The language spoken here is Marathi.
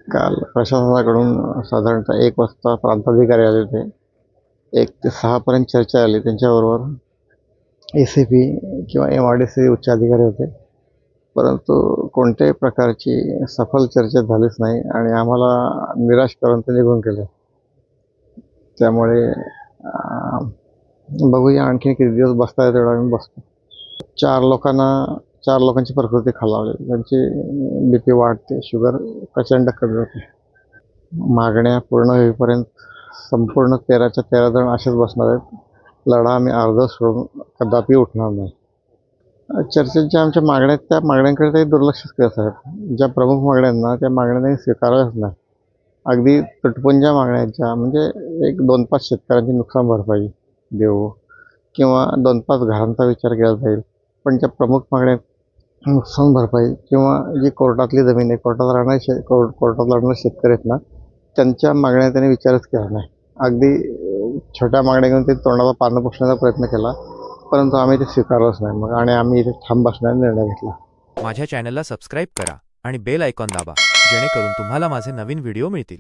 काल प्रशासनाकडून साधारणतः 1 वाजता प्रांताधिकारी आले होते. 1 ते 6 पर्यंत चर्चा झाली. त्यांच्याबरोबर ए-सी-पी किंवा एम-आय-डी-सी उच्च अधिकारी होते. परंतु कोणत्याही प्रकारची सफल चर्चा झालीच नाही आणि आम्हाला निराश करून ते निघून गेले. त्यामुळे बघूया आणखी किती दिवस बसता येईल तेवढा आम्ही बसतो. 4 लोकांना 4 लोकांची प्रकृती खालावली. त्यांची बीपी वाढते, शुगर प्रचंड कमी होते. मागण्या पूर्ण होईपर्यंत संपूर्ण 13च्या 13 जण असेच बसणार आहेत. लढा आम्ही अर्ध सोडून कदापि उठणार नाही. चर्चेत ज्या आमच्या मागण्या आहेत त्या मागण्यांकडे ते दुर्लक्षच करत आहेत. ज्या प्रमुख मागण्या आहेत ना त्या मागण्या त्यांनी स्वीकाराव्याच नाही. अगदी तुटपुंज्या मागण्या आहेत ज्या म्हणजे एक 2-5 शेतकऱ्यांची नुकसान भरपाई देऊ किंवा 2-5 घरांचा विचार केला जाईल. पण ज्या प्रमुख मागण्या आहेत, नुकसान भरपाई किंवा जी कोर्टातली जमीन आहे, कोर्टात लढणारे शेतकरी आहेत ना, त्यांच्या मागण्या त्यांनी विचारच केला नाही. अगदी छोट्या मागण्या घेऊन ते तोंडाला पानं पुसण्याचा प्रयत्न केला, परंतु आम्ही ते स्वीकारलंच नाही मग आणि आम्ही इथे ठाम बसण्याचा निर्णय घेतला. माझ्या चॅनलला सबस्क्राईब करा आणि बेल आयकॉन दाबा, जेणेकरून तुम्हाला माझे नवीन व्हिडिओ मिळतील.